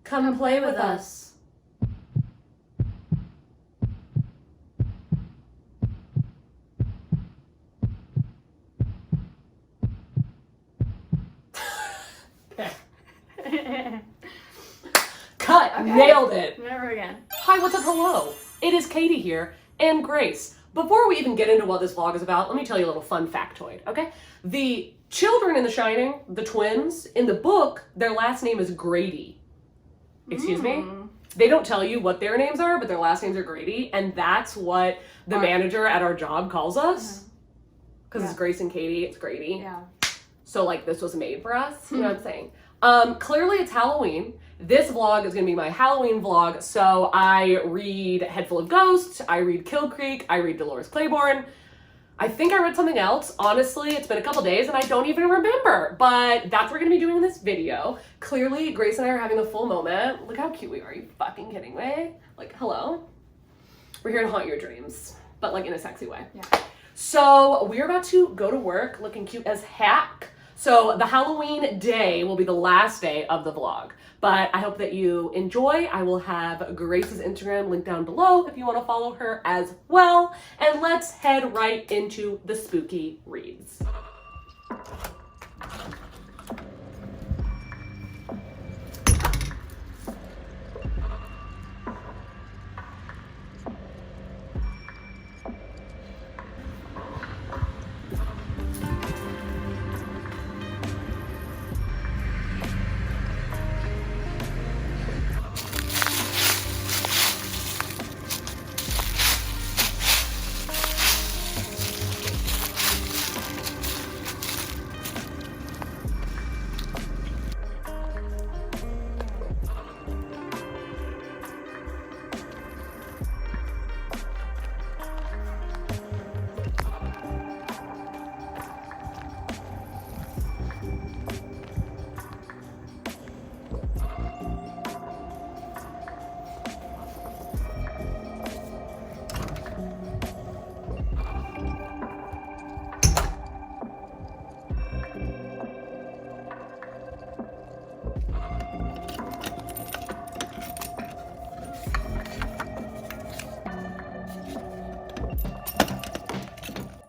Come play with us. Cut! Okay. Nailed it! Never again. Hi, what's up? Hello. It is Katie here, and Grace. Before we even get into what this vlog is about, let me tell you a little fun factoid, okay? The children in The Shining, the twins, in the book, their last name is Grady. Excuse me? They don't tell you what their names are, but their last names are Grady, and that's what the manager at our job calls us. Because it's Grace and Katie, it's Grady. Yeah. So, like, this was made for us, you know what I'm saying? Clearly it's Halloween. This vlog is gonna be my Halloween vlog, so I read Head Full of Ghosts, I read Kill Creek, I read Dolores Claiborne. I think I read something else. Honestly, it's been a couple days and I don't even remember, but that's what we're gonna be doing in this video. Clearly, Grace and I are having a full moment. Look how cute we are. Are you fucking kidding me? Like, hello? We're here to haunt your dreams, but like in a sexy way. Yeah. So we're about to go to work looking cute as heck. So the Halloween day will be the last day of the vlog, but I hope that you enjoy. I will have Grace's Instagram linked down below if you want to follow her as well. And let's head right into the spooky reads.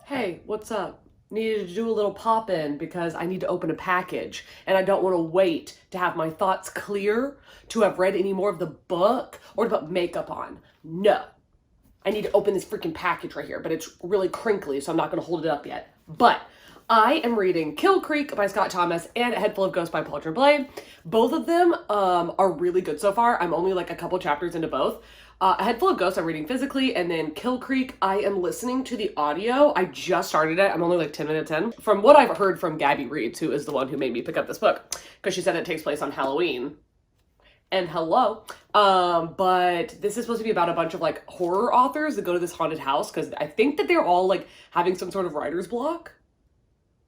Hey, what's up? Needed to do a little pop-in because I need to open a package and I don't want to wait to have my thoughts clear, to have read any more of the book, or to put makeup on. No. I need to open this freaking package right here, but it's really crinkly, so I'm not going to hold it up yet. But I am reading Kill Creek by Scott Thomas and A Head Full of Ghosts by Paul Tremblay. Both of them are really good so far. I'm only like a couple chapters into both. A Head Full of Ghosts I'm reading physically, and then Kill Creek I am listening to the audio. I just started it. I'm only like 10 minutes in. From what I've heard from Gabby Reeds, who is the one who made me pick up this book, because she said it takes place on Halloween. And hello. But this is supposed to be about a bunch of like horror authors that go to this haunted house, because I think that they're all like having some sort of writer's block,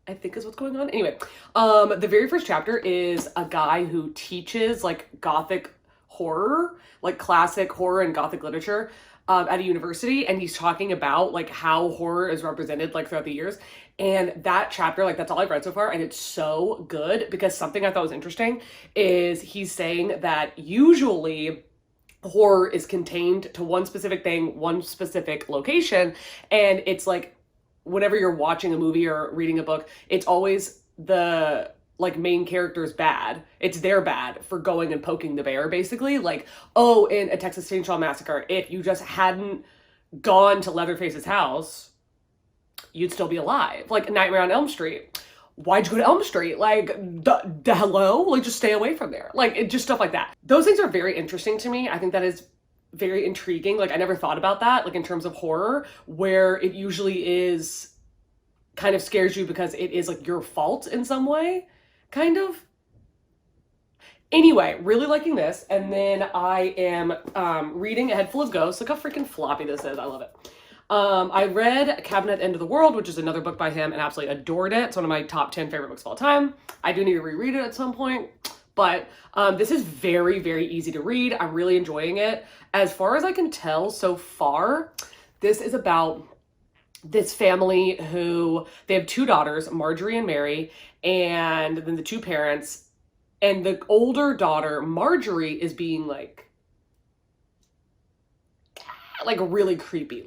I think is what's going on. Anyway, the very first chapter is a guy who teaches like gothic horror, like classic horror and gothic literature at a university, and he's talking about like how horror is represented like throughout the years. And that chapter, like that's all I've read so far, and it's so good because something I thought was interesting is he's saying that usually horror is contained to one specific thing, one specific location, and it's like whenever you're watching a movie or reading a book, it's always the like main character's bad. It's their bad for going and poking the bear, basically. Like, oh, in a Texas Chainsaw Massacre, if you just hadn't gone to Leatherface's house, you'd still be alive. Like Nightmare on Elm Street. Why'd you go to Elm Street? Like, hello? Like, just stay away from there. Like, just stuff like that. Those things are very interesting to me. I think that is very intriguing. Like, I never thought about that, like in terms of horror, where it usually is kind of scares you because it is like your fault in some way. Kind of. Anyway, really liking this. And then I am reading A Head Full of Ghosts. Look how freaking floppy this is. I love it. I read Cabinet at the End of the World, which is another book by him, and absolutely adored it. It's one of my top 10 favorite books of all time. I do need to reread it at some point. But this is very, very easy to read. I'm really enjoying it. As far as I can tell so far, this is about this family who, they have two daughters, Marjorie and Mary, and then the two parents And the older daughter, Marjorie, is being like really creepy.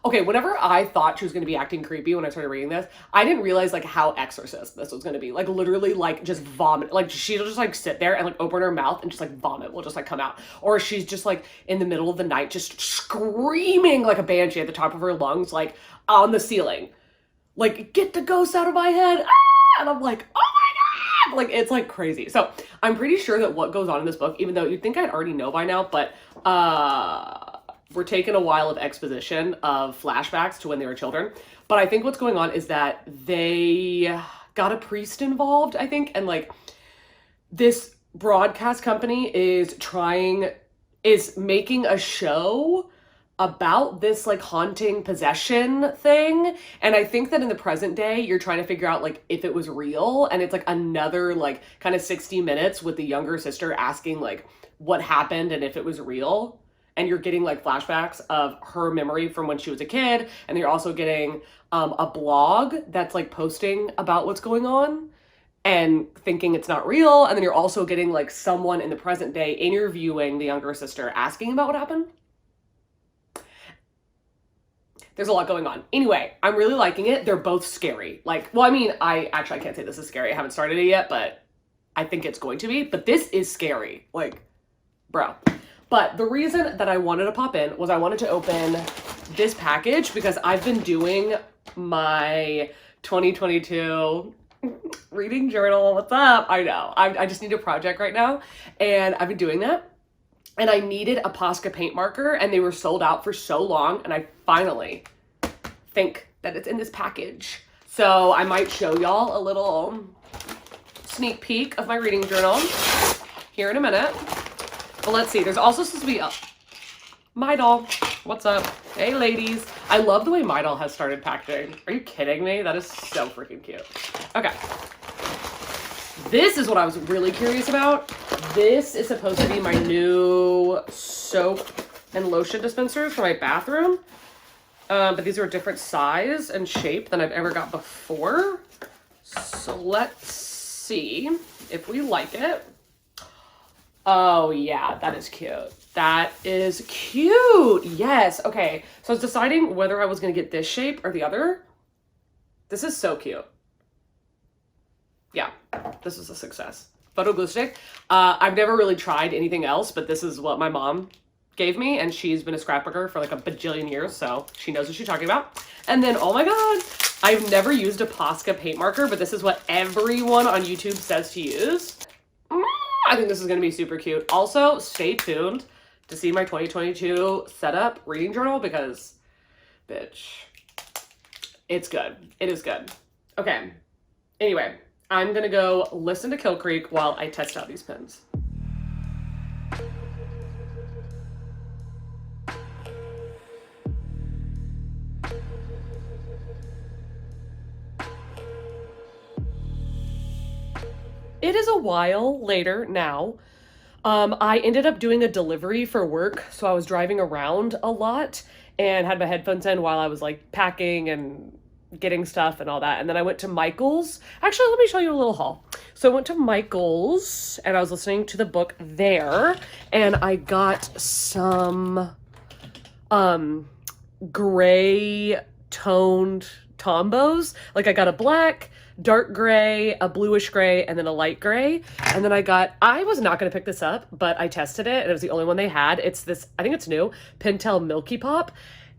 Okay, whenever I thought she was going to be acting creepy when I started reading this, I didn't realize like how Exorcist this was going to be. Like literally like just vomit. Like she'll just like sit there and like open her mouth and just like vomit will just like come out. Or she's just like in the middle of the night just screaming like a banshee at the top of her lungs, like on the ceiling. Like, get the ghost out of my head. Ah! And I'm like, oh my God. Like, it's like crazy. So I'm pretty sure that what goes on in this book, even though you'd think I'd already know by now, but we're taking a while of exposition of flashbacks to when they were children. But I think what's going on is that they got a priest involved, I think. And like this broadcast company is making a show about this like haunting possession thing. And I think that in the present day, you're trying to figure out like if it was real. And it's like another like kind of 60 minutes with the younger sister asking like what happened and if it was real. And you're getting like flashbacks of her memory from when she was a kid. And you're also getting a blog that's like posting about what's going on and thinking it's not real. And then you're also getting like someone in the present day interviewing the younger sister asking about what happened. There's a lot going on. Anyway, I'm really liking it. They're both scary. Like, well, I mean, I can't say this is scary. I haven't started it yet, but I think it's going to be. But this is scary. Like, bro. But the reason that I wanted to pop in was I wanted to open this package because I've been doing my 2022 reading journal. What's up? I know. I just need a project right now. And I've been doing that. And I needed a Posca paint marker and they were sold out for so long. And I finally think that it's in this package. So I might show y'all a little sneak peek of my reading journal here in a minute. But let's see. There's also supposed to be My Doll. What's up? Hey, ladies. I love the way My Doll has started packaging. Are you kidding me? That is so freaking cute. Okay. This is what I was really curious about. This is supposed to be my new soap and lotion dispensers for my bathroom. But these are a different size and shape than I've ever got before. So let's see if we like it. Oh yeah, that is cute. That is cute. Yes. Okay. So I was deciding whether I was going to get this shape or the other. This is so cute. Yeah, this is a success. Photo glue stick. I've never really tried anything else, but this is what my mom gave me, and she's been a scrapbooker for like a bajillion years, so she knows what she's talking about. And then, oh my God, I've never used a Posca paint marker, but this is what everyone on YouTube says to use. I think this is going to be super cute. Also, stay tuned to see my 2022 setup reading journal because, bitch, it's good. It is good. Okay. Anyway, I'm going to go listen to Kill Creek while I test out these pens. It is a while later now. I ended up doing a delivery for work, so I was driving around a lot and had my headphones in while I was like packing and getting stuff and all that. And then I went to Michael's. Actually, let me show you a little haul. So I went to Michael's and I was listening to the book there, and I got some gray toned Tombos. Like I got a black, dark gray, a bluish gray, and then a light gray. And then I was not going to pick this up, but I tested it and it was the only one they had. It's this, I think it's new, Pentel Milky Pop,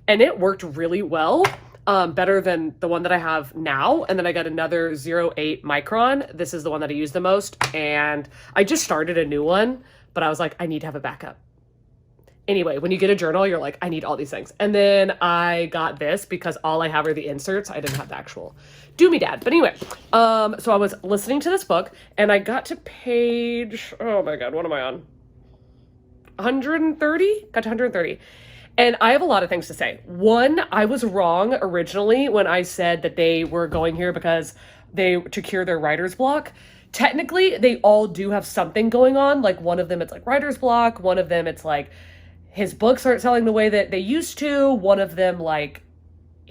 and it worked really well. Better than the one that I have now. And then I got another 08 micron. This is the one that I use the most. And I just started a new one, but I was like, I need to have a backup. Anyway, when you get a journal, you're like, I need all these things. And then I got this because all I have are the inserts. I didn't have the actual do-me-dad. But anyway, so I was listening to this book and I got to page, oh my God, what am I on? 130? Got to 130. And I have a lot of things to say. One, I was wrong originally when I said that they were going here because to cure their writer's block. Technically, they all do have something going on. Like one of them, it's like writer's block. One of them, it's like his books aren't selling the way that they used to. One of them, like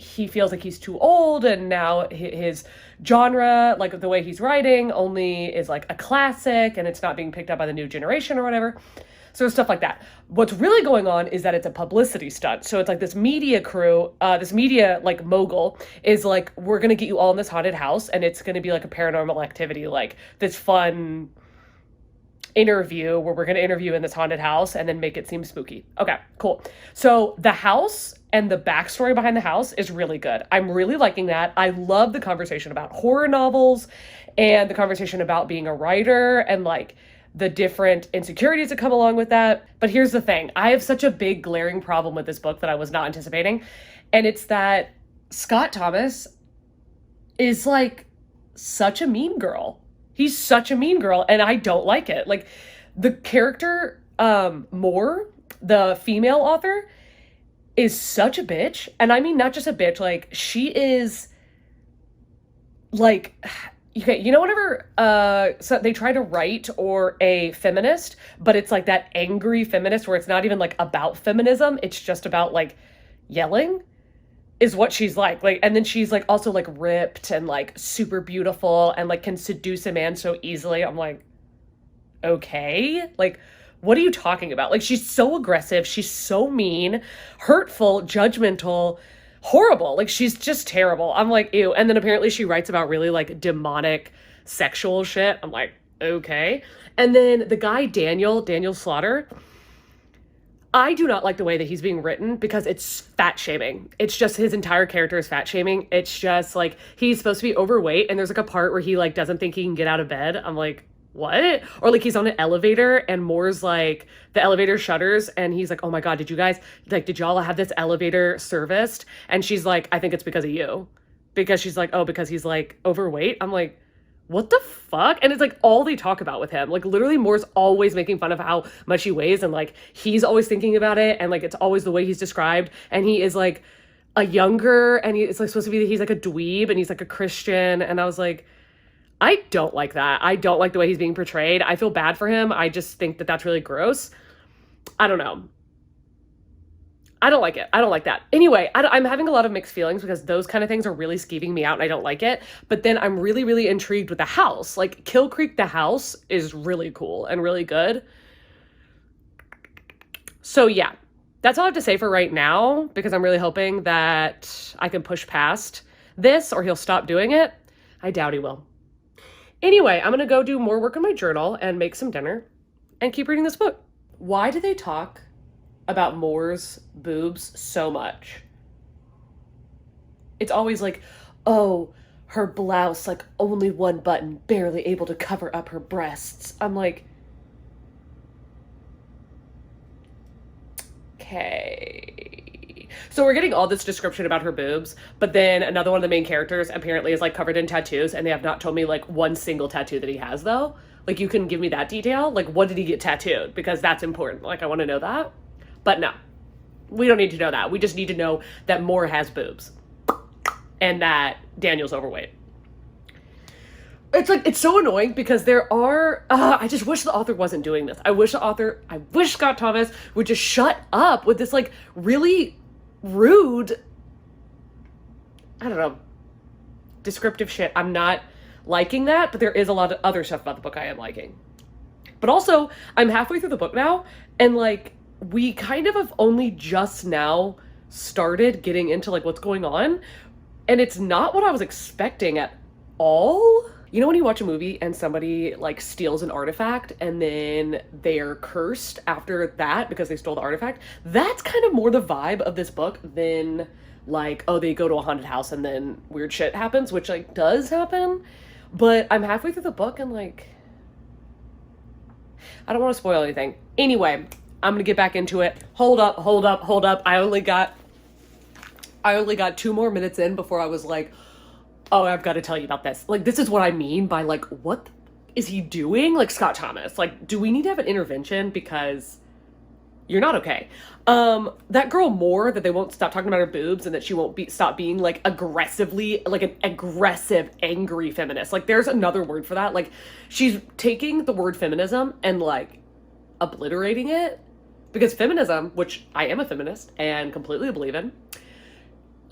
he feels like he's too old, and now his genre, like the way he's writing, only is like a classic and it's not being picked up by the new generation or whatever. So stuff like that. What's really going on is that it's a publicity stunt. So it's like this media crew, this media like mogul is like, we're going to get you all in this haunted house and it's going to be like a paranormal activity, like this fun interview where we're going to interview in this haunted house and then make it seem spooky. Okay, cool. So the house and the backstory behind the house is really good. I'm really liking that. I love the conversation about horror novels and the conversation about being a writer and like the different insecurities that come along with that. But here's the thing. I have such a big glaring problem with this book that I was not anticipating. And it's that Scott Thomas is like such a mean girl. He's such a mean girl and I don't like it. Like the character, Moore, the female author, is such a bitch. And I mean, not just a bitch, like she is like, okay, you know, whenever so they try to write or a feminist, but it's like that angry feminist where it's not even like about feminism, it's just about like yelling, is what she's like. Like, and then she's like also like ripped and like super beautiful and like can seduce a man so easily. I'm like, okay, like what are you talking about? Like she's so aggressive, she's so mean, hurtful, judgmental, horrible. Like she's just terrible. I'm like, ew. And then apparently she writes about really like demonic sexual shit. I'm like, okay. And then the guy Daniel Slaughter, I do not like the way that he's being written because it's fat shaming. It's just his entire character is fat shaming. It's just like he's supposed to be overweight and there's like a part where he like doesn't think he can get out of bed. I'm like, what? Or like he's on an elevator and Moore's like, the elevator shutters and he's like, oh my God, did y'all have this elevator serviced? And she's like, I think it's because of you. Because she's like, oh, because he's like overweight. I'm like, what the fuck? And it's like all they talk about with him. Like literally Moore's always making fun of how much he weighs and like he's always thinking about it and like it's always the way he's described. And he is like a younger and it's like supposed to be, he's like a dweeb and he's like a Christian. And I was like, I don't like that. I don't like the way he's being portrayed. I feel bad for him. I just think that that's really gross. I don't know. I don't like it. I don't like that. Anyway, I'm having a lot of mixed feelings because those kind of things are really skeeving me out and I don't like it. But then I'm really, really intrigued with the house. Like Kill Creek, the house is really cool and really good. So yeah, that's all I have to say for right now because I'm really hoping that I can push past this or he'll stop doing it. I doubt he will. Anyway, I'm going to go do more work on my journal and make some dinner and keep reading this book. Why do they talk about Moore's boobs so much? It's always like, oh, her blouse, like only one button, barely able to cover up her breasts. I'm like, okay. So we're getting all this description about her boobs, but then another one of the main characters apparently is like covered in tattoos and they have not told me like one single tattoo that he has though. Like you can give me that detail. Like what did he get tattooed? Because that's important. Like I want to know that. But no, we don't need to know that. We just need to know that Moore has boobs and that Daniel's overweight. It's like, it's so annoying because there are, I just wish the author wasn't doing this. I wish Scott Thomas would just shut up with this like really rude, I don't know, descriptive shit. I'm not liking that, but there is a lot of other stuff about the book I am liking. But also, I'm halfway through the book now, and like, we kind of have only just now started getting into like what's going on, and it's not what I was expecting at all. You know when you watch a movie and somebody like steals an artifact and then they're cursed after that because they stole the artifact? That's kind of more the vibe of this book than like, oh, they go to a haunted house and then weird shit happens, which like does happen. But I'm halfway through the book and like, I don't want to spoil anything. Anyway, I'm gonna get back into it. Hold up. I only got 2 more minutes in before I was like, oh, I've got to tell you about this. Like, this is what I mean by like, what is he doing? Like Scott Thomas, like, do we need to have an intervention? Because you're not okay. That girl Moore, that they won't stop talking about her boobs and that she won't stop being like aggressively, like an aggressive, angry feminist. Like there's another word for that. Like she's taking the word feminism and like obliterating it, because feminism, which I am a feminist and completely believe in,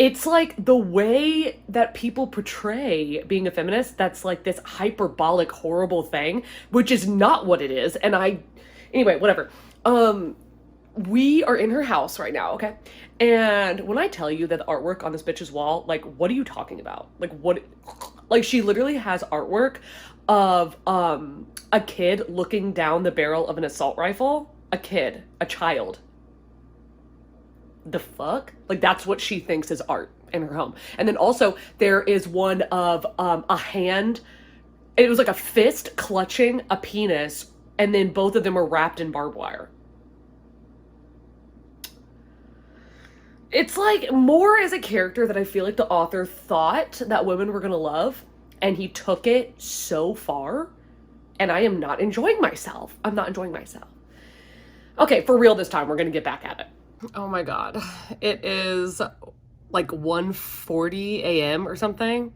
It's like the way that people portray being a feminist, that's like this hyperbolic, horrible thing, which is not what it is. Anyway, whatever. Um, we are in her house right now, okay? And when I tell you that the artwork on this bitch's wall, like, what are you talking about? Like, what? Like, she literally has artwork of a kid looking down the barrel of an assault rifle. A kid, a child. The fuck? Like, that's what she thinks is art in her home. And then also there is one of a hand. It was like a fist clutching a penis, and then both of them were wrapped in barbed wire. It's like more as a character that I feel like the author thought that women were gonna love, and he took it so far, and I am not enjoying myself. I'm not enjoying myself. Okay, for real this time, we're gonna get back at it. Oh my god. It is like 1:40 a.m. or something,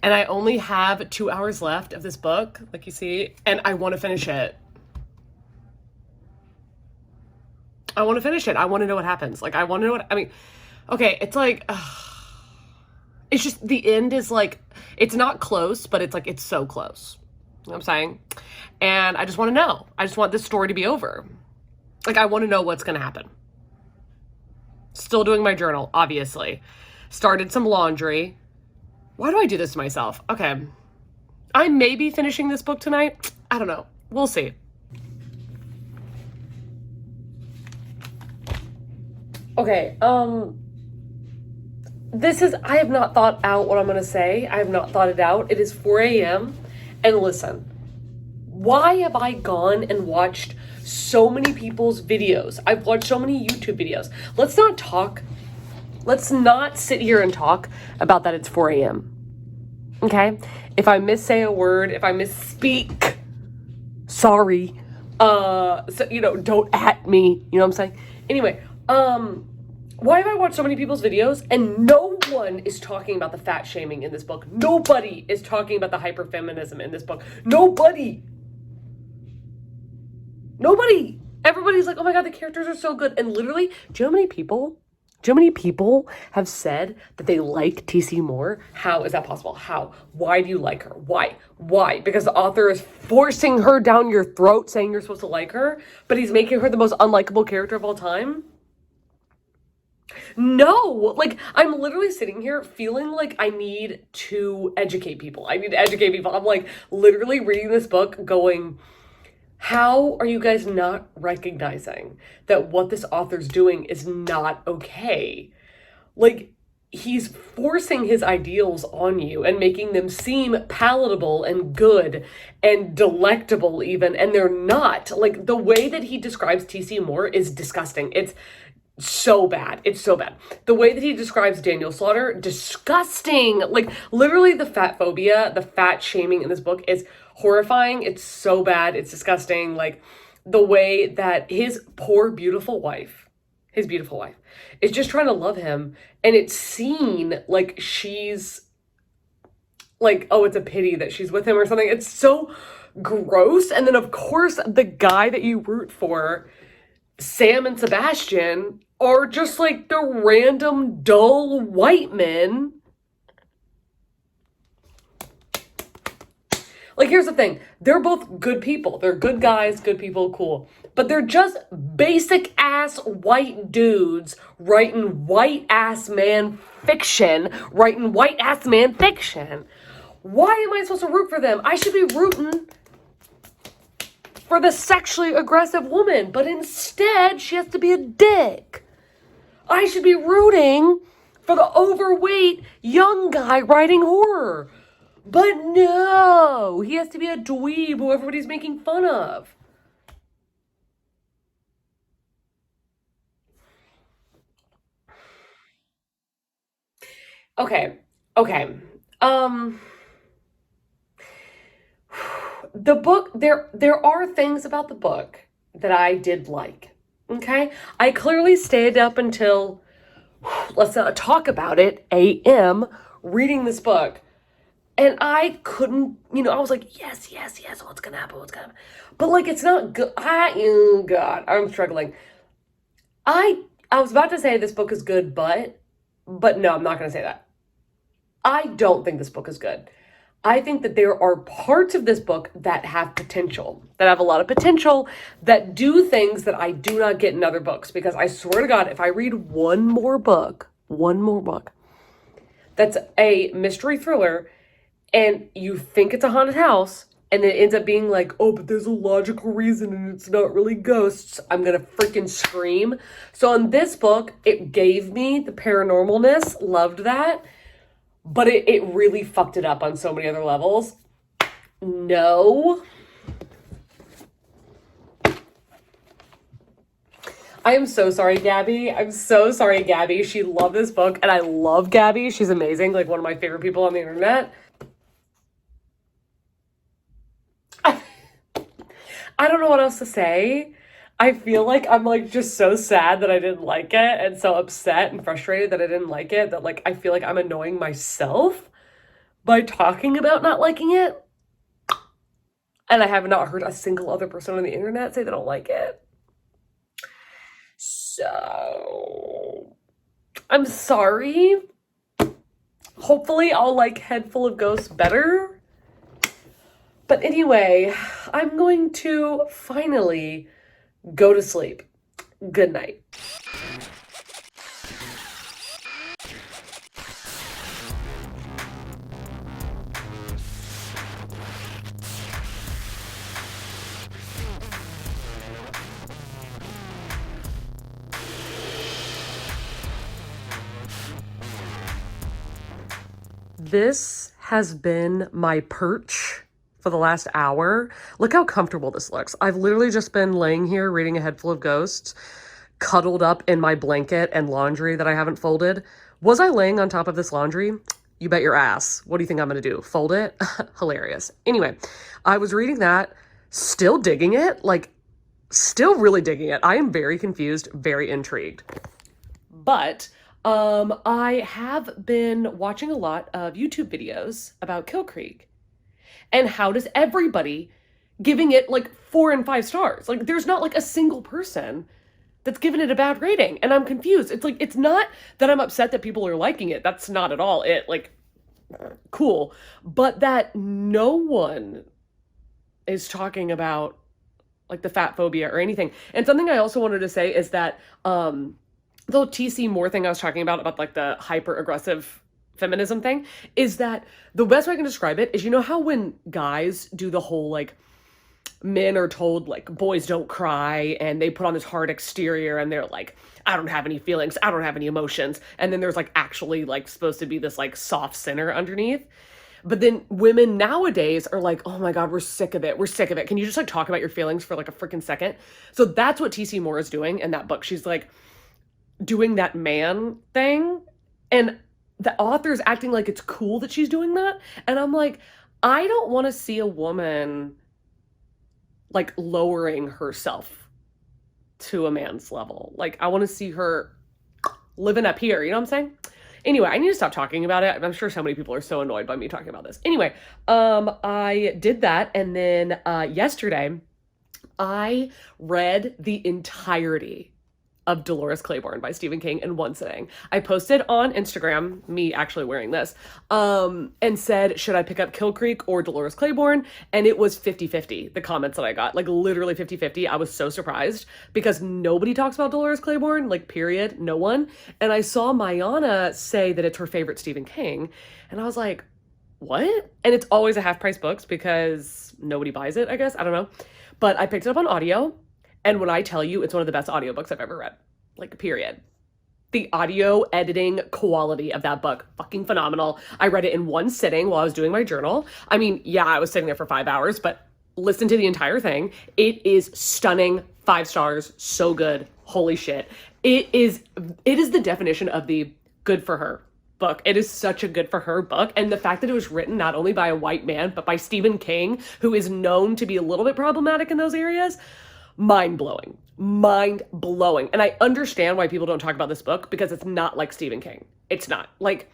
and I only have 2 hours left of this book, like you see, and I want to finish it. I want to finish it. I want to know what happens. Like, I want to know what, I mean, okay, it's like, it's just, the end is like, it's not close, but it's like, it's so close. You know what I'm saying? And I just want to know. I just want this story to be over. Like, I want to know what's going to happen. Still doing my journal, obviously. Started some laundry. Why do I do this to myself? Okay. I may be finishing this book tonight. I don't know. We'll see. Okay, I have not thought out what I'm gonna say. I have not thought it out. It is 4 a.m. And listen, why have I gone and watched so many people's videos? I've watched so many YouTube videos. Let's not sit here and talk about that it's 4 a.m. Okay? If I missay a word, if I misspeak, sorry. So, don't at me. You know what I'm saying? Anyway, why have I watched so many people's videos and no one is talking about the fat shaming in this book? Nobody is talking about the hyperfeminism in this book. Nobody. Everybody's like, oh my god, the characters are so good. And literally, do you know how many people have said that they like TC Moore? How is that possible? How? Why do you like her? Why? Because the author is forcing her down your throat saying you're supposed to like her, but he's making her the most unlikable character of all time? No, like, I'm literally sitting here feeling like I need to educate people. I'm like literally reading this book going, how are you guys not recognizing that what this author's doing is not okay? Like, he's forcing his ideals on you and making them seem palatable and good and delectable even, and they're not. Like, the way that he describes TC Moore is disgusting. It's so bad. It's so bad. The way that he describes Daniel Slaughter, disgusting. Like, literally the fat phobia, the fat shaming in this book is horrifying. It's so bad. It's disgusting. Like, the way that his poor, beautiful wife, is just trying to love him. And it's seen like she's like, oh, it's a pity that she's with him or something. It's so gross. And then, of course, the guy that you root for, Sam and Sebastian, are just like the random dull white men. Like, here's the thing. They're both good people. They're good guys, good people, cool. But they're just basic ass white dudes writing white ass man fiction. Why am I supposed to root for them? I should be rooting for the sexually aggressive woman, but instead she has to be a dick. I should be rooting for the overweight young guy writing horror. But no, he has to be a dweeb who everybody's making fun of. Okay. The book, there are things about the book that I did like. Okay? I clearly stayed up until, let's not talk about it, a.m. reading this book. And I couldn't, I was like, yes, what's gonna happen? But like, it's not good. Oh God, I'm struggling. I was about to say this book is good, but But no, I'm not going to say that. I don't think this book is good. I think that there are parts of this book that have potential, that have a lot of potential, that do things that I do not get in other books. Because I swear to God, if I read one more book that's a mystery thriller and you think it's a haunted house and then it ends up being like, oh, but there's a logical reason and it's not really ghosts, I'm gonna freaking scream. So on this book, it gave me the paranormalness, loved that, but it really fucked it up on so many other levels. No. I am so sorry, Gabby. I'm so sorry, Gabby. She loved this book, and I love Gabby. She's amazing, like one of my favorite people on the internet. I don't know what else to say. I feel like I'm like just so sad that I didn't like it and so upset and frustrated that I didn't like it that like I feel like I'm annoying myself by talking about not liking it. And I have not heard a single other person on the internet say they don't like it. So I'm sorry. Hopefully I'll like Head Full of Ghosts better. But anyway, I'm going to finally go to sleep. Good night. This has been my perch for the last hour. Look how comfortable this looks. I've literally just been laying here reading A Head Full of Ghosts, cuddled up in my blanket and laundry that I haven't folded. Was I laying on top of this laundry? You bet your ass. What do you think I'm gonna do? Fold it? Hilarious. Anyway, I was reading that, still digging it, like still really digging it. I am very confused, very intrigued. But I have been watching a lot of YouTube videos about Kill Creek. And how does everybody giving it like 4 and 5 stars? Like there's not like a single person that's given it a bad rating. And I'm confused. It's like, it's not that I'm upset that people are liking it. That's not at all it. Like, cool. But that no one is talking about like the fat phobia or anything. And something I also wanted to say is that, the TC Moore thing I was talking about like the hyper aggressive feminism thing, is that the best way I can describe it is, you know how when guys do the whole like men are told like boys don't cry and they put on this hard exterior and they're like, I don't have any feelings, I don't have any emotions, and then there's like actually like supposed to be this like soft center underneath. But then women nowadays are like, oh my God, we're sick of it. We're sick of it. Can you just like talk about your feelings for like a freaking second? So that's what TC Moore is doing in that book. She's like doing that man thing. And the author's acting like it's cool that she's doing that. And I'm like, I don't want to see a woman like lowering herself to a man's level. Like I want to see her living up here. You know what I'm saying? Anyway, I need to stop talking about it. I'm sure so many people are so annoyed by me talking about this. Anyway, I did that. And then yesterday I read the entirety of Dolores Claiborne by Stephen King in one sitting. I posted on Instagram, me actually wearing this, and said, should I pick up Kill Creek or Dolores Claiborne? And it was 50-50, the comments that I got, like literally 50-50. I was so surprised because nobody talks about Dolores Claiborne, like period, no one. And I saw Mayana say that it's her favorite Stephen King. And I was like, what? And it's always a half price books because nobody buys it, I guess, I don't know. But I picked it up on audio. And when I tell you, it's one of the best audiobooks I've ever read, like period. The audio editing quality of that book, fucking phenomenal. I read it in one sitting while I was doing my journal. I mean, yeah, I was sitting there for 5 hours, but listen to the entire thing. It is stunning, 5 stars, so good, holy shit. It is the definition of the good for her book. It is such a good for her book. And the fact that it was written not only by a white man, but by Stephen King, who is known to be a little bit problematic in those areas, mind-blowing. Mind-blowing. And I understand why people don't talk about this book because it's not like Stephen King. It's not. Like,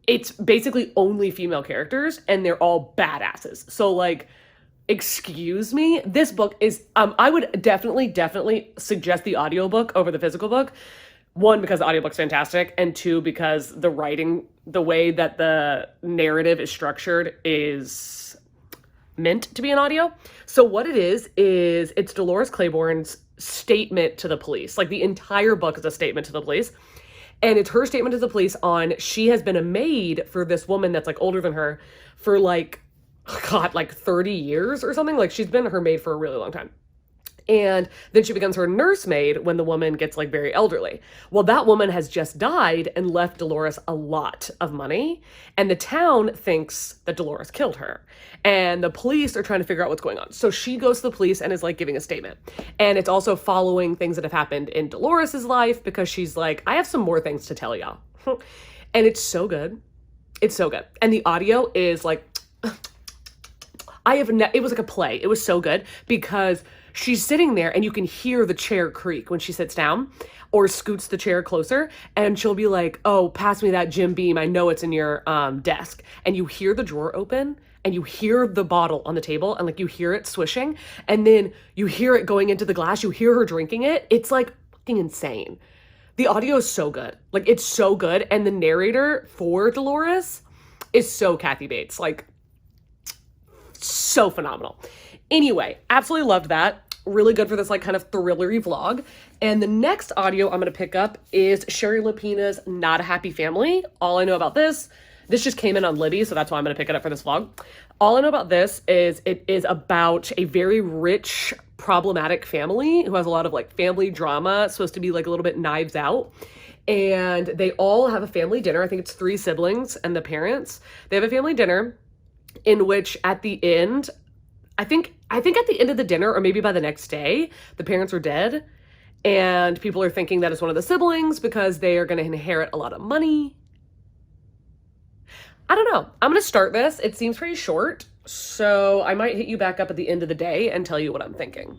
it's basically only female characters and they're all badasses. So, like, excuse me? This book is, I would definitely suggest the audiobook over the physical book One, because the audiobook's fantastic, and two, because the writing, the way that the narrative is structured is meant to be an audio. So what it is it's Dolores Claiborne's statement to the police. Like the entire book is a statement to the police. And it's her statement to the police on she has been a maid for this woman that's like older than her for like, God, like 30 years or something. Like she's been her maid for a really long time. And then she becomes her nursemaid when the woman gets like very elderly. Well, that woman has just died and left Dolores a lot of money. And the town thinks that Dolores killed her. And the police are trying to figure out what's going on. So she goes to the police and is like giving a statement. And it's also following things that have happened in Dolores's life because she's like, I have some more things to tell y'all. And it's so good. It's so good. And the audio is like, it was like a play. It was so good because she's sitting there and you can hear the chair creak when she sits down or scoots the chair closer, and she'll be like, oh, pass me that Jim Beam. I know it's in your desk. And you hear the drawer open and you hear the bottle on the table and like you hear it swishing and then you hear it going into the glass. You hear her drinking it. It's like fucking insane. The audio is so good. Like it's so good. And the narrator for Dolores is so Kathy Bates. Like so phenomenal. Anyway, absolutely loved that. Really good for this like kind of thrillery vlog. And the next audio I'm going to pick up is Sherry Lapina's Not a Happy Family. All I know about this just came in on Libby, so that's why I'm going to pick it up for this vlog. All I know about this is it is about a very rich, problematic family who has a lot of like family drama. It's supposed to be like a little bit Knives Out. And they all have a family dinner. I think it's 3 siblings and the parents. They have a family dinner in which at the end, I think at the end of the dinner, or maybe by the next day, the parents are dead. And people are thinking that it's one of the siblings because they are going to inherit a lot of money. I don't know. I'm going to start this. It seems pretty short. So I might hit you back up at the end of the day and tell you what I'm thinking.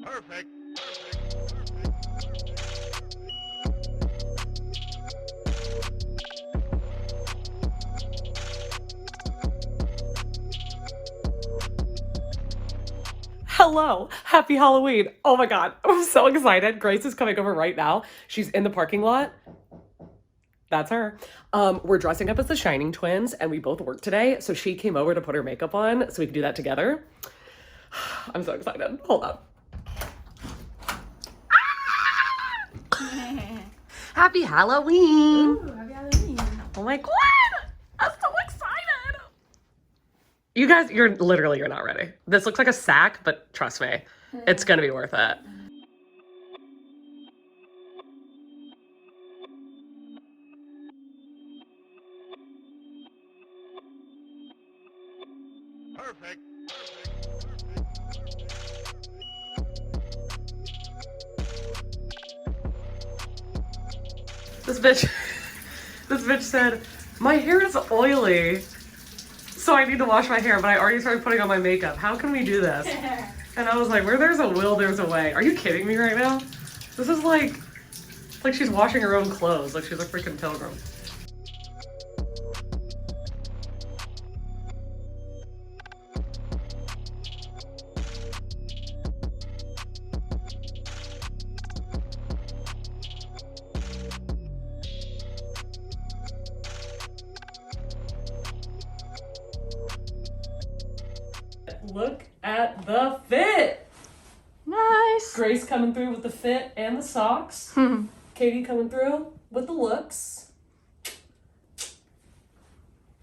Perfect. Hello, happy Halloween. Oh my God, I'm so excited. Grace is coming over right now. She's in the parking lot. That's her. We're dressing up as the Shining Twins and we both work today. So she came over to put her makeup on so we can do that together. I'm so excited. Hold up. Happy Halloween. Ooh, happy Halloween. Oh my God, I'm so excited. You guys, you're not ready. This looks like a sack, but trust me, it's gonna be worth it. Perfect. This bitch said, my hair is oily, so I need to wash my hair, but I already started putting on my makeup. How can we do this? And I was like, where there's a will, there's a way. Are you kidding me right now? This is like she's washing her own clothes, like she's a freaking pilgrim. Look at the fit. Nice. Grace coming through with the fit and the socks. Katie coming through with the looks.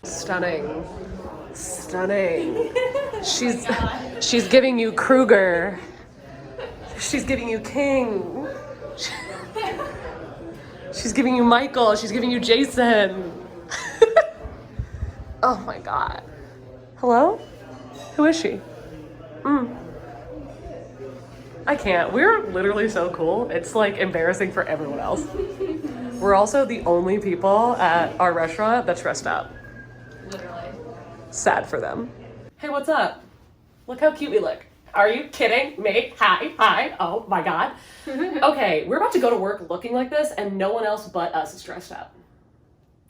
Stunning. Stunning. She's giving you Kruger. She's giving you King. She's giving you Michael. She's giving you Jason. Oh my God. Hello? Who is she? I can't. We're literally so cool. It's like embarrassing for everyone else. We're also the only people at our restaurant that's dressed up. Literally. Sad for them. Hey, what's up? Look how cute we look. Are you kidding me? Hi. Oh my God. Okay, we're about to go to work looking like this and no one else but us is dressed up.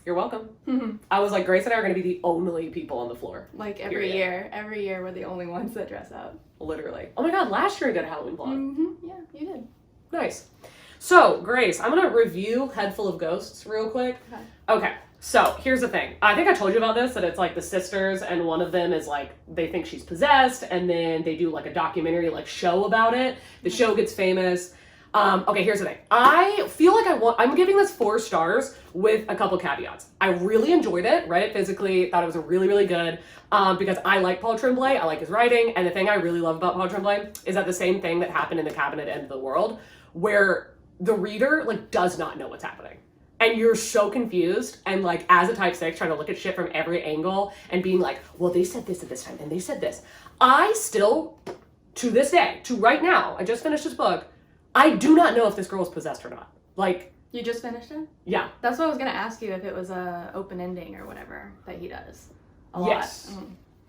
You're welcome. I was like, Grace and I are going to be the only people on the floor. Like every year. Every year we're the only ones that dress up. Literally. Oh my god, last year I did a Halloween vlog. Yeah, you did. Nice. So, Grace, I'm going to review Head Full of Ghosts real quick. Okay. So, here's the thing. I think I told you about this, that it's like the sisters, and one of them is like, they think she's possessed, and then they do like a documentary like show about it. The show gets famous. Okay, here's the thing. I feel like I'm giving this 4 stars with a couple caveats. I really enjoyed it, read it physically, thought it was really, really good, because I like Paul Tremblay, I like his writing, and the thing I really love about Paul Tremblay is that the same thing that happened in The Cabinet End of the World, where the reader like does not know what's happening. And you're so confused, and like as a type 6 trying to look at shit from every angle and being like, well, they said this at this time and they said this. I still, to this day, to right now, I just finished this book, I do not know if this girl is possessed or not. Like, you just finished it? Yeah. That's what I was gonna ask you, if it was a open ending or whatever that he does. A lot. Yes.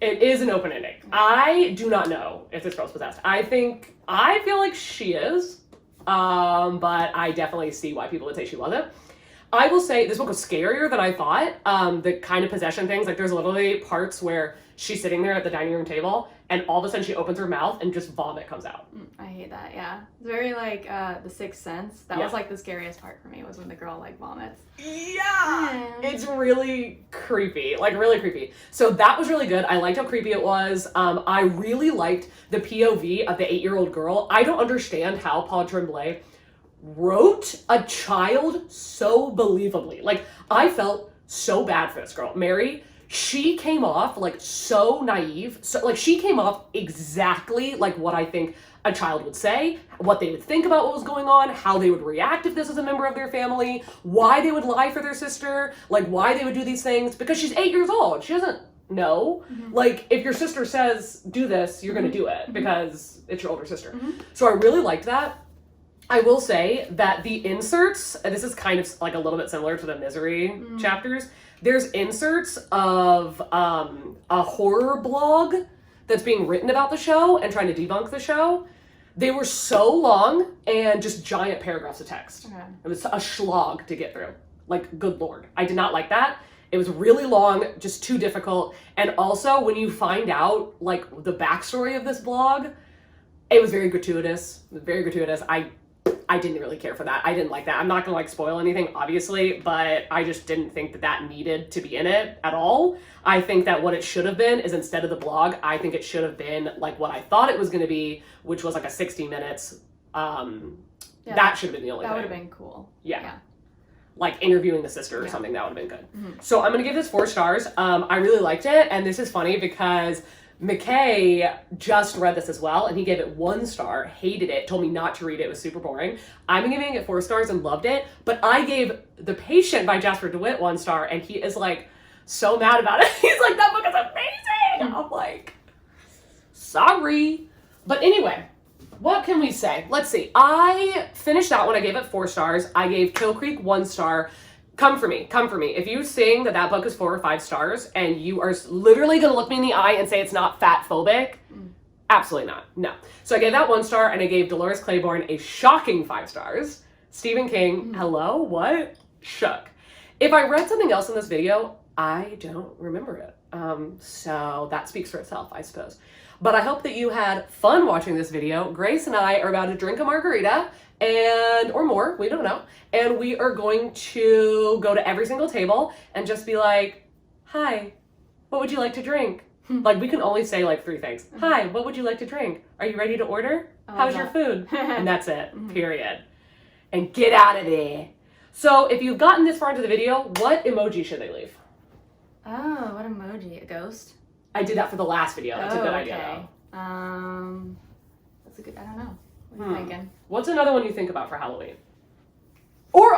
It is an open ending. I do not know if this girl's possessed. I feel like she is, but I definitely see why people would say she wasn't. I will say this book was scarier than I thought. The kind of possession things, like there's literally parts where she's sitting there at the dining room table and all of a sudden she opens her mouth and just vomit comes out. I hate that, yeah. It's very like The Sixth Sense. That was like the scariest part for me, was when the girl like vomits. Yeah! It's really creepy, like really creepy. So that was really good. I liked how creepy it was. I really liked the POV of the 8-year-old girl. I don't understand how Paul Tremblay wrote a child so believably. Like, I felt so bad for this girl. Mary, she came off like so naive. So like she came off exactly like what I think a child would say, what they would think about what was going on, how they would react if this was a member of their family, why they would lie for their sister, like why they would do these things, because she's 8 years old. She doesn't know. Like, if your sister says do this, you're gonna do it because it's your older sister. So I really liked that. I will say that the inserts, and this is kind of like a little bit similar to the Misery chapters, there's inserts of a horror blog that's being written about the show and trying to debunk the show. They were so long and just giant paragraphs of text. It was a slog to get through. Like, good Lord. I did not like that. It was really long, just too difficult. And also, when you find out, like, the backstory of this blog, it was very gratuitous. Very gratuitous. I didn't really care for that. I didn't like that. I'm not gonna like spoil anything, obviously, but I just didn't think that that needed to be in it at all. I think that what it should have been is, instead of the blog, I think it should have been like what I thought it was gonna be, which was like a 60 minutes. That should have been the only thing. That would have been cool. Yeah. Like interviewing the sister or something, that would have been good. So I'm gonna give this 4 stars. I really liked it, and this is funny because McKay just read this as well, and he gave it 1 star, hated it, told me not to read it, it was super boring. I'm giving it 4 stars and loved it, but I gave The Patient by Jasper DeWitt 1 star, and he is like so mad about it. He's like, that book is amazing! I'm like, sorry. But anyway, what can we say? Let's see. I finished that one, I gave it 4 stars. I gave Kill Creek 1 star. Come for me. If you saying that book is 4 or 5 stars and you are literally gonna look me in the eye and say it's not fat phobic, absolutely not. No. So I gave that 1 star, and I gave Dolores Claiborne a shocking 5 stars. Stephen King, hello? What? Shook. If I read something else in this video, I don't remember it. So that speaks for itself, I suppose. But I hope that you had fun watching this video. Grace and I are about to drink a margarita, or more, we don't know. And we are going to go to every single table and just be like, hi, what would you like to drink? Like, we can only say like 3 things. Hi, what would you like to drink? Are you ready to order? How's your food? And that's it, period. And get out of there. So if you've gotten this far into the video, what emoji should they leave? Oh, what emoji? A ghost? I did that for the last video. That's a good idea, though. That's a good, I don't know. What are you thinking? What's another one you think about for Halloween? Or,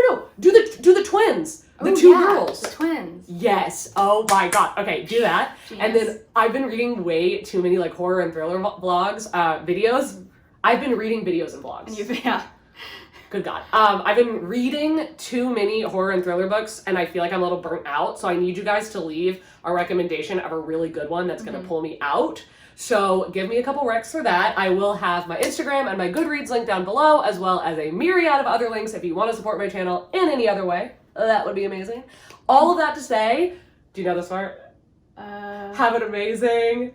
no. Do the twins. The 2 girls. The twins. Yes. Oh my God. Okay, do that. And then I've been reading way too many like horror and thriller vlogs, videos. I've been reading videos and vlogs. And Good God. I've been reading too many horror and thriller books, and I feel like I'm a little burnt out. So I need you guys to leave a recommendation of a really good one that's going to pull me out. So give me a couple recs for that. I will have my Instagram and my Goodreads link down below, as well as a myriad of other links if you want to support my channel in any other way. that would be amazing. All of that to say, do you know this part? Have an amazing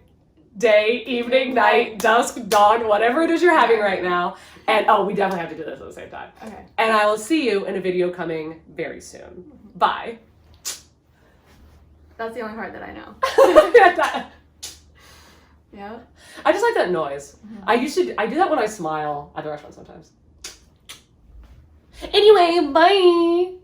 day, evening, night, dusk, dawn, whatever it is you're having right now. And we definitely have to do this at the same time. Okay. And I will see you in a video coming very soon. Bye. That's the only part that I know. Yeah. I just like that noise. I do that when I smile at the restaurant sometimes. Anyway, bye.